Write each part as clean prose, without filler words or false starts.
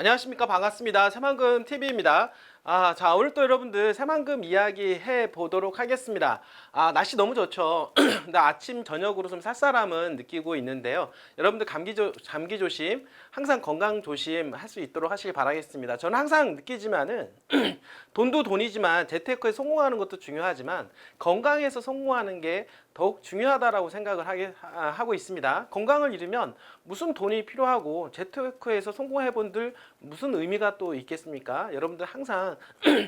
안녕하십니까. 반갑습니다. 새만금 TV입니다. 자, 오늘 또 여러분들 새만금 이야기 해 보도록 하겠습니다. 날씨 너무 좋죠. 근데 아침, 저녁으로 좀 쌀쌀함은 느끼고 있는데요. 여러분들 감기 조심, 항상 건강 조심 할 수 있도록 하시길 바라겠습니다. 저는 항상 느끼지만은 돈도 돈이지만 재테크에 성공하는 것도 중요하지만 건강에서 성공하는 게 더욱 중요하다라고 생각을 하고 있습니다. 건강을 잃으면 무슨 돈이 필요하고 재테크에서 성공해 본들 무슨 의미가 또 있겠습니까? 여러분들 항상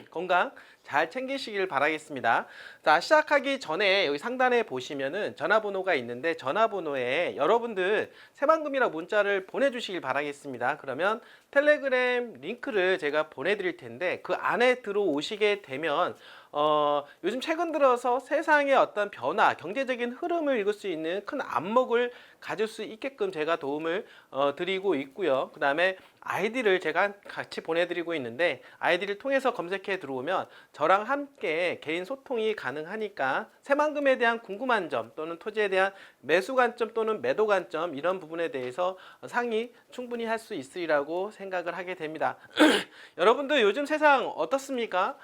건강 잘 챙기시길 바라겠습니다. 자, 시작하기 전에 여기 상단에 보시면은 전화번호가 있는데 전화번호에 여러분들 새만금이라 문자를 보내주시길 바라겠습니다. 그러면 텔레그램 링크를 제가 보내드릴 텐데 그 안에 들어오시게 되면 요즘 최근 들어서 세상의 어떤 변화, 경제적인 흐름을 읽을 수 있는 큰 안목을 가질 수 있게끔 제가 도움을 드리고 있고요. 그 다음에 아이디를 제가 같이 보내드리고 있는데 아이디를 통해서 검색해 들어오면 저랑 함께 개인 소통이 가능하니까 새만금에 대한 궁금한 점 또는 토지에 대한 매수 관점 또는 매도 관점 이런 부분에 대해서 상의 충분히 할 수 있으리라고 생각을 하게 됩니다. 여러분들 요즘 세상 어떻습니까?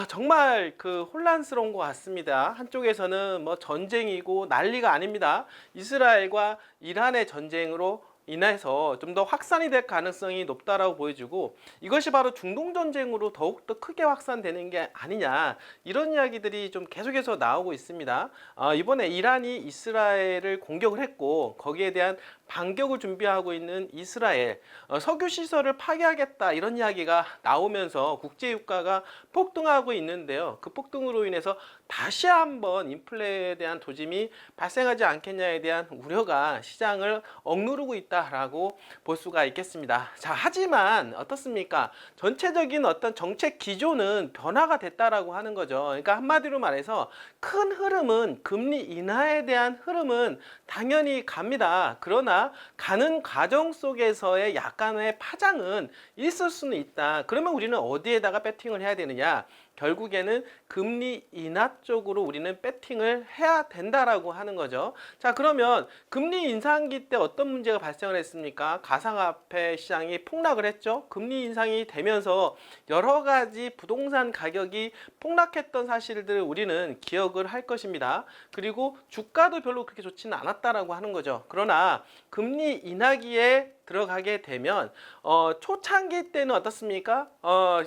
정말 그 혼란스러운 것 같습니다. 한쪽에서는 뭐 전쟁이고 난리가 아닙니다. 이스라엘과 이란의 전쟁으로 인해서 좀 더 확산이 될 가능성이 높다라고 보여지고 이것이 바로 중동 전쟁으로 더욱더 크게 확산되는 게 아니냐 이런 이야기들이 좀 계속해서 나오고 있습니다. 이번에 이란이 이스라엘을 공격을 했고 거기에 대한 반격을 준비하고 있는 이스라엘 석유 시설을 파괴하겠다 이런 이야기가 나오면서 국제 유가가 폭등하고 있는데요. 그 폭등으로 인해서 다시 한번 인플레에 대한 도짐이 발생하지 않겠냐에 대한 우려가 시장을 억누르고 있다라고 볼 수가 있겠습니다. 자, 하지만 어떻습니까? 전체적인 어떤 정책 기조는 변화가 됐다라고 하는 거죠. 그러니까 한마디로 말해서 큰 흐름은 금리 인하에 대한 흐름은 당연히 갑니다. 그러나 가는 과정 속에서의 약간의 파장은 있을 수는 있다. 그러면 우리는 어디에다가 배팅을 해야 되느냐? 결국에는 금리 인하 쪽으로 우리는 배팅을 해야 된다라고 하는 거죠. 자, 그러면 금리 인상기 때 어떤 문제가 발생을 했습니까? 가상화폐 시장이 폭락을 했죠. 금리 인상이 되면서 여러 가지 부동산 가격이 폭락했던 사실들을 우리는 기억을 할 것입니다. 그리고 주가도 별로 그렇게 좋지는 않았다라고 하는 거죠. 그러나 금리 인하기에 들어가게 되면 초창기 때는 어떻습니까?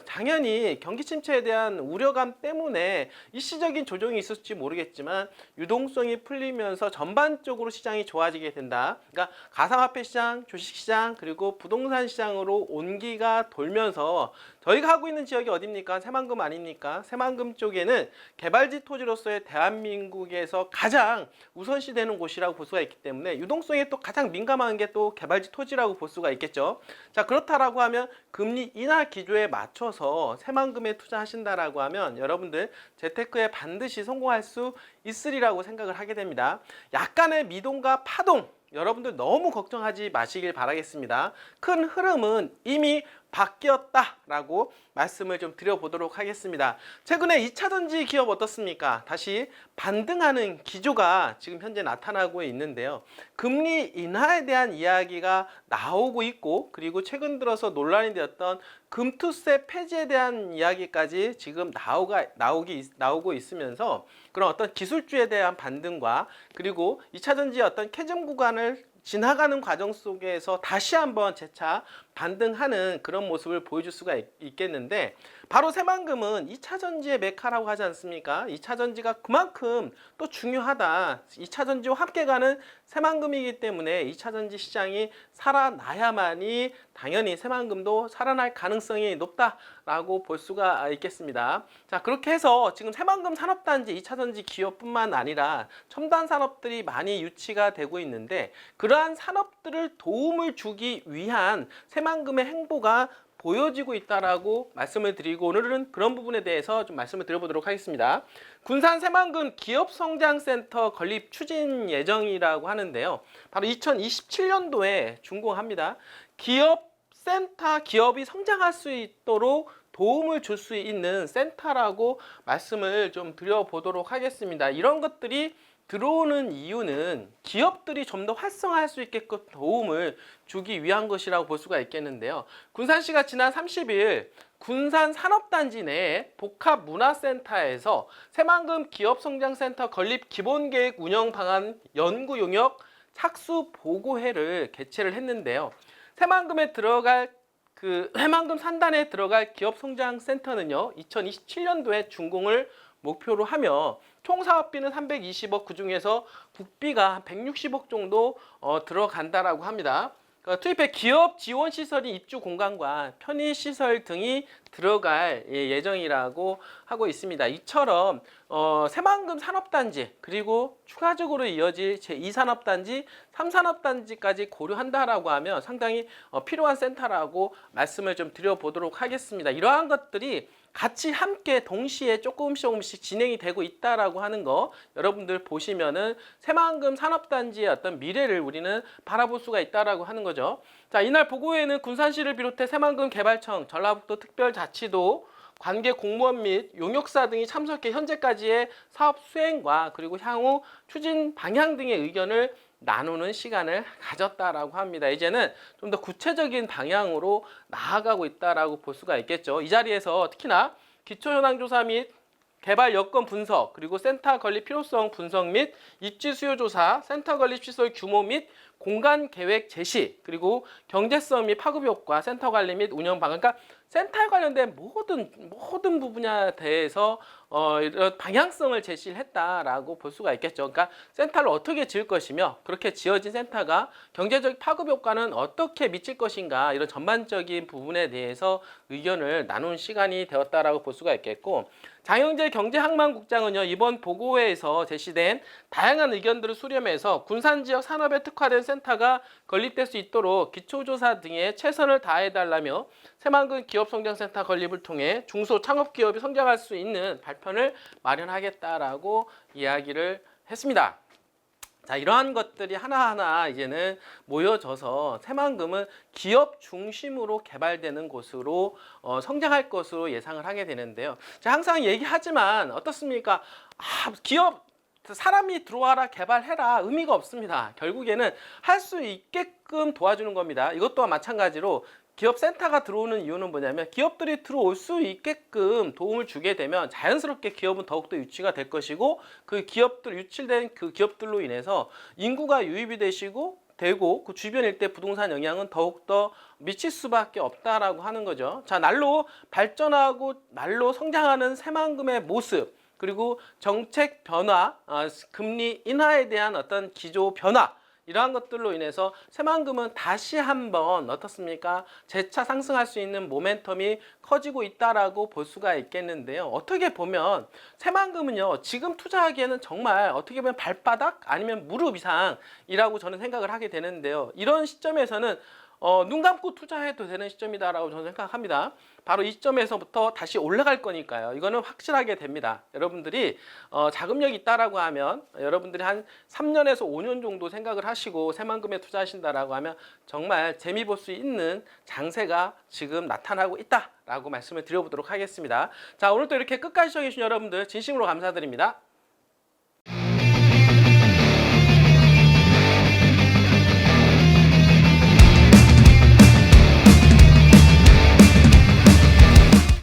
당연히 경기 침체에 대한 우려감 때문에 일시적인 조정이 있었을지 모르겠지만 유동성이 풀리면서 전반적으로 시장이 좋아지게 된다. 그러니까 가상화폐 시장, 주식시장 그리고 부동산 시장으로 온기가 돌면서 저희가 하고 있는 지역이 어디입니까? 새만금 아닙니까? 새만금 쪽에는 개발지 토지로서의 대한민국에서 가장 우선시 되는 곳이라고 볼 수가 있기 때문에 유동성에 또 가장 민감한 게 또 개발지 토지라고 볼 수가 있겠죠. 자, 그렇다라고 하면 금리 인하 기조에 맞춰서 새만금에 투자하신다라고 하면 여러분들 재테크에 반드시 성공할 수 있으리라고 생각을 하게 됩니다. 약간의 미동과 파동 여러분들 너무 걱정하지 마시길 바라겠습니다. 큰 흐름은 이미 바뀌었다라고 말씀을 좀 드려보도록 하겠습니다. 최근에 2차전지 기업 어떻습니까? 다시 반등하는 기조가 지금 현재 나타나고 있는데요. 금리 인하에 대한 이야기가 나오고 있고 그리고 최근 들어서 논란이 되었던 금투세 폐지에 대한 이야기까지 지금 나오고 있으면서 그런 어떤 기술주에 대한 반등과 그리고 2차전지의 어떤 캐즘 구간을 지나가는 과정 속에서 다시 한번 재차 반등하는 그런 모습을 보여줄 수가 있겠는데 바로 새만금은 2차전지의 메카라고 하지 않습니까? 2차전지가 그만큼 또 중요하다. 2차전지와 함께 가는 새만금이기 때문에 2차전지 시장이 살아나야만이 당연히 새만금도 살아날 가능성이 높다라고 볼 수가 있겠습니다. 자, 그렇게 해서 지금 새만금 산업단지 2차전지 기업뿐만 아니라 첨단 산업들이 많이 유치가 되고 있는데 그러한 산업들을 도움을 주기 위한 새만금의 행보가 보여지고 있다라고 말씀을 드리고 오늘은 그런 부분에 대해서 좀 말씀을 드려보도록 하겠습니다. 군산 새만금 기업성장센터 건립 추진 예정이라고 하는데요. 바로 2027년도에 준공합니다. 기업이 성장할 수 있도록 도움을 줄 수 있는 센터라고 말씀을 좀 드려보도록 하겠습니다. 이런 것들이 들어오는 이유는 기업들이 좀 더 활성화할 수 있게끔 도움을 주기 위한 것이라고 볼 수가 있겠는데요. 군산시가 지난 30일 군산 산업단지 내 복합문화센터에서 새만금 기업성장센터 건립 기본계획 운영 방안 연구 용역 착수 보고회를 개최를 했는데요. 새만금에 들어갈 새만금 산단에 들어갈 기업성장센터는요, 2027년도에 준공을 목표로 하며 총 사업비는 320억, 그중에서 국비가 한 160억 정도 들어간다라고 합니다. 투입해 기업 지원 시설인 입주 공간과 편의 시설 등이 들어갈 예정이라고 하고 있습니다. 이처럼 새만금 산업단지 그리고 추가적으로 이어질 제2산업단지, 3산업단지까지 고려한다라고 하면 상당히 필요한 센터라고 말씀을 좀 드려보도록 하겠습니다. 이러한 것들이 같이 함께 동시에 조금씩 진행이 되고 있다라고 하는 거 여러분들 보시면은 새만금 산업단지의 어떤 미래를 우리는 바라볼 수가 있다라고 하는 거죠. 자, 이날 보고회에는 군산시를 비롯해 새만금 개발청, 전라북도 특별자치도 관계 공무원 및 용역사 등이 참석해 현재까지의 사업 수행과 그리고 향후 추진 방향 등의 의견을 나누는 시간을 가졌다라고 합니다. 이제는 좀 더 구체적인 방향으로 나아가고 있다라고 볼 수가 있겠죠. 이 자리에서 특히나 기초 현황 조사 및 개발 여건 분석, 그리고 센터 건립 필요성 분석 및 입지 수요 조사, 센터 건립 시설 규모 및 공간 계획 제시, 그리고 경제성 및 파급 효과, 센터 관리 및 운영 방안, 그러니까 센터에 관련된 모든 부분에 대해서 이런 방향성을 제시를 했다라고 볼 수가 있겠죠. 그러니까 센터를 어떻게 지을 것이며 그렇게 지어진 센터가 경제적 파급 효과는 어떻게 미칠 것인가, 이런 전반적인 부분에 대해서 의견을 나눈 시간이 되었다라고 볼 수가 있겠고, 장영재 경제항만국장은요, 이번 보고회에서 제시된 다양한 의견들을 수렴해서 군산 지역 산업에 특화된 센터가 건립될 수 있도록 기초조사 등에 최선을 다해달라며 새만금 기업성장센터 건립을 통해 중소 창업기업이 성장할 수 있는 발판을 마련하겠다라고 이야기를 했습니다. 자, 이러한 것들이 하나하나 이제는 모여져서 새만금은 기업 중심으로 개발되는 곳으로 성장할 것으로 예상을 하게 되는데요. 제가 항상 얘기하지만 어떻습니까? 기업 사람이 들어와라 개발해라 의미가 없습니다. 결국에는 할 수 있게끔 도와주는 겁니다. 이것 또한 마찬가지로 기업 센터가 들어오는 이유는 뭐냐면 기업들이 들어올 수 있게끔 도움을 주게 되면 자연스럽게 기업은 더욱더 유치가 될 것이고, 그 기업들 유치된 그 기업들로 인해서 인구가 유입이 되고 그 주변 일대 부동산 영향은 더욱더 미칠 수밖에 없다라고 하는 거죠. 자, 날로 발전하고 날로 성장하는 새만금의 모습, 그리고 정책 변화, 금리 인하에 대한 어떤 기조 변화, 이러한 것들로 인해서 새만금은 다시 한번 어떻습니까? 재차 상승할 수 있는 모멘텀이 커지고 있다라고 볼 수가 있겠는데요. 어떻게 보면 새만금은요, 지금 투자하기에는 정말 어떻게 보면 발바닥 아니면 무릎 이상이라고 저는 생각을 하게 되는데요. 이런 시점에서는 눈 감고 투자해도 되는 시점이다라고 저는 생각합니다. 바로 이 시점에서부터 다시 올라갈 거니까요. 이거는 확실하게 됩니다. 여러분들이 자금력이 있다라고 하면 여러분들이 한 3년에서 5년 정도 생각을 하시고 새만금에 투자하신다라고 하면 정말 재미 볼 수 있는 장세가 지금 나타나고 있다라고 말씀을 드려보도록 하겠습니다. 자, 오늘도 이렇게 끝까지 시청해주신 여러분들 진심으로 감사드립니다.